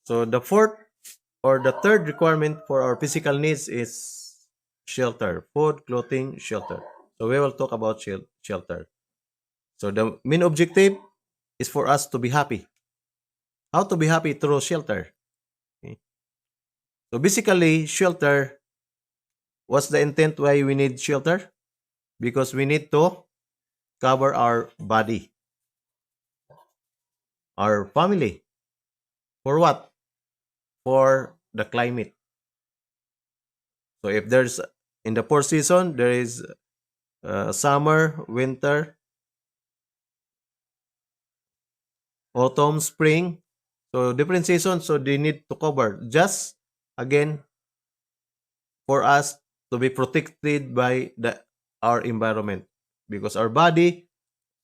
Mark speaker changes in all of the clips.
Speaker 1: So the fourth or the third requirement for our physical needs is shelter, food, clothing, shelter. So we will talk about shelter. So the main objective is for us to be happy. How to be happy through shelter? Okay. So basically, shelter. What's the intent why we need shelter? Because we need to cover our body, our family. For what? For the climate. So if there's in the four season, there is summer, winter, autumn, spring. So different seasons. So they need to cover just again for us to be protected by the our environment because our body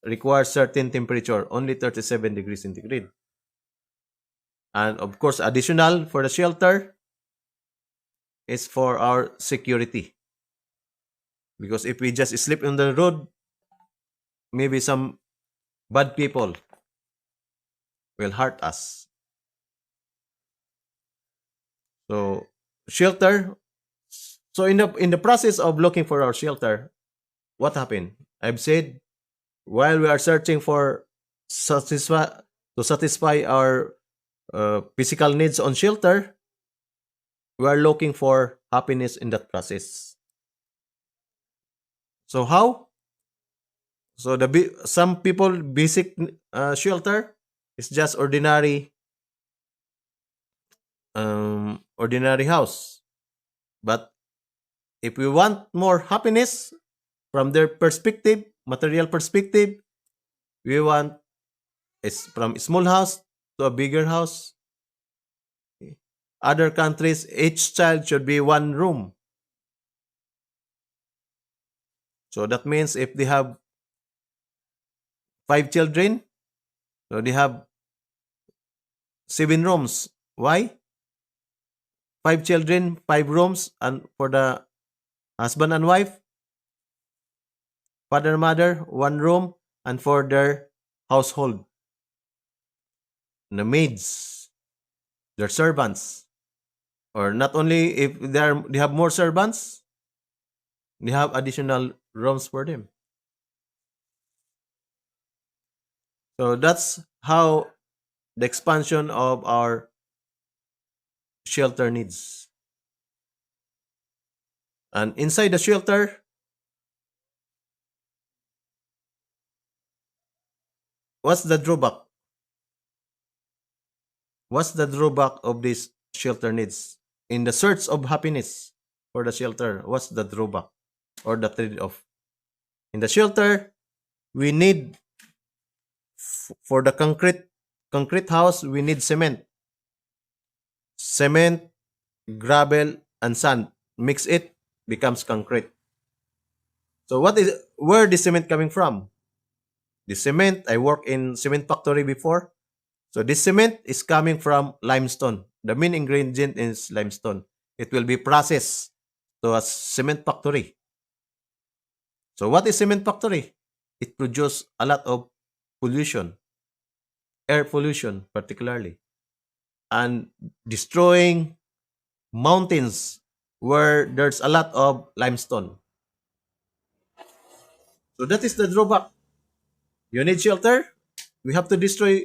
Speaker 1: requires certain temperature, only 37 degrees centigrade. And of course, additional for the shelter is for our security. Because if we just sleep on the road, maybe some bad people will hurt us. So shelter. So in the process of looking for our shelter, what happened? I've said while we are searching for satisfy satisfy our physical needs on shelter, we are looking for happiness in that process. So how? So some people basic shelter is just ordinary house. But if we want more happiness from their perspective, material perspective, we want is from small house to a bigger house. Other countries, each child should be one room. So that means if they have five children, so they have seven rooms. Why? Five children, five rooms, and for the husband and wife, father, mother, one room, and for their household, the maids, their servants, or not only if they have more servants, they have additional rooms for them. So that's how the expansion of our shelter needs. And inside the shelter, what's the drawback? What's the drawback of this shelter needs? In the search of happiness for the shelter, what's the drawback or the trade-off? In the shelter, we need for the concrete house, we need cement, gravel, and sand. Mix it, becomes concrete. So where the cement coming from? The cement, I work in cement factory before. So this cement is coming from limestone. The main ingredient is limestone. It will be processed to a cement factory. So what is cement factory? It produces a lot of pollution, air pollution particularly, and destroying mountains where there's a lot of limestone. So that is the drawback. You need shelter, we have to destroy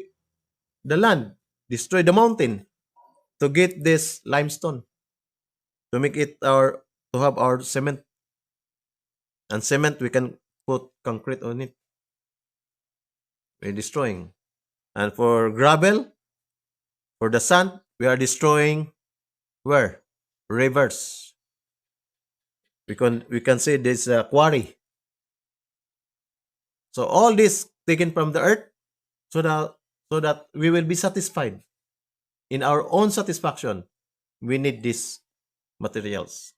Speaker 1: the land, destroy the mountain to get this limestone, to make it our to have our cement. And cement we can put concrete on it. We're destroying. And for gravel, for the sand, we are destroying where? Rivers. We can say this quarry. So all this taken from the earth so that we will be satisfied. In our own satisfaction, we need these materials.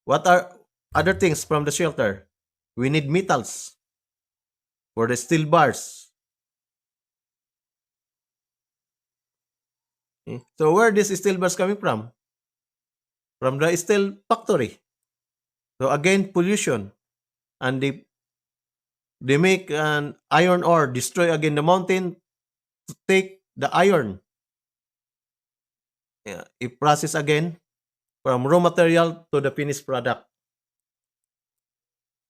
Speaker 1: What are other things from the shelter? We need metals for the steel bars. So where this steel bars coming from? From the steel factory. So again, pollution. And they make an iron ore, destroy again the mountain to take the iron. if process again from raw material to the finished product.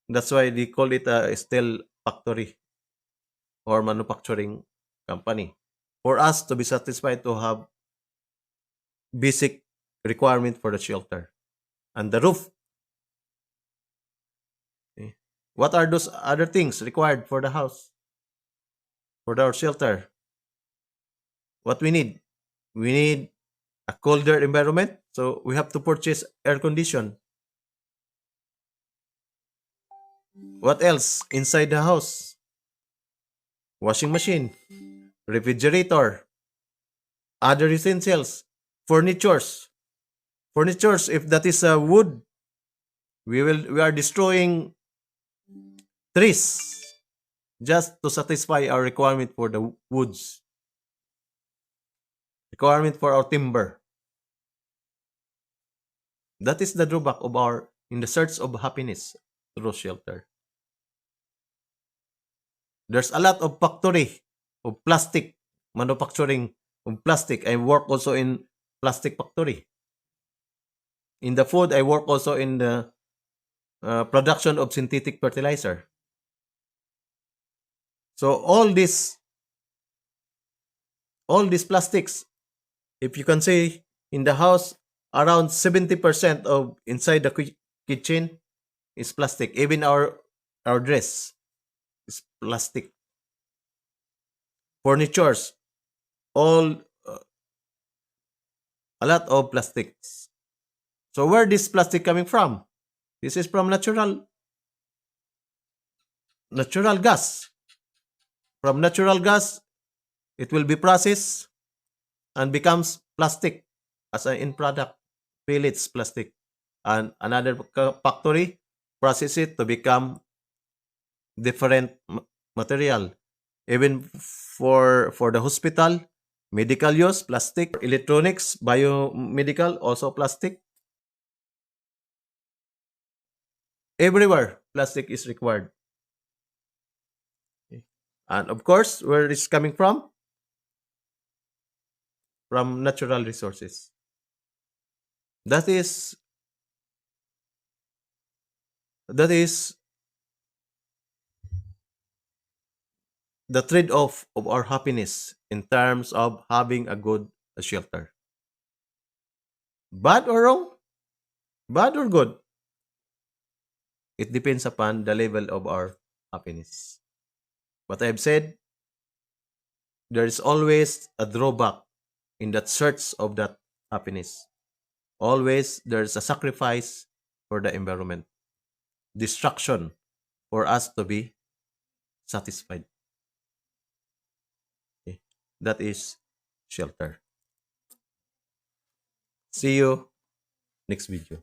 Speaker 1: That's why they call it a steel factory or manufacturing company. For us to be satisfied to have basic requirement for the shelter and the roof. Okay. What are those other things required for the house, for our shelter? What we need? We need a colder environment, so we have to purchase air condition. What else inside the house? Washing machine, refrigerator, other essentials, furnitures. Furnitures, if that is wood, we are destroying trees just to satisfy our requirement for the woods, requirement for our timber. That is the drawback of our in the search of happiness through shelter. There's a lot of factory of plastic manufacturing of plastic. I work also in plastic factory. In the food, I work also in the production of synthetic fertilizer. So all these plastics, if you can say in the house, around 70% of inside the kitchen is plastic. Even our dress is plastic. Furnitures, all a lot of plastics. So where this plastic coming from? This is from natural gas. From natural gas, it will be processed and becomes plastic as an end product. Pellets plastic, and another factory process it to become different material. Even for the hospital, medical use plastic, electronics, biomedical also plastic. Everywhere plastic is required. Okay. And of course, where it's coming from natural resources. That is that is the trade-off of our happiness in terms of having a good shelter. Bad or wrong? Bad or good? It depends upon the level of our happiness. What I've said, there is always a drawback in that search of that happiness. Always there's a sacrifice for the environment, destruction for us to be satisfied. Okay. That is shelter. See you next video.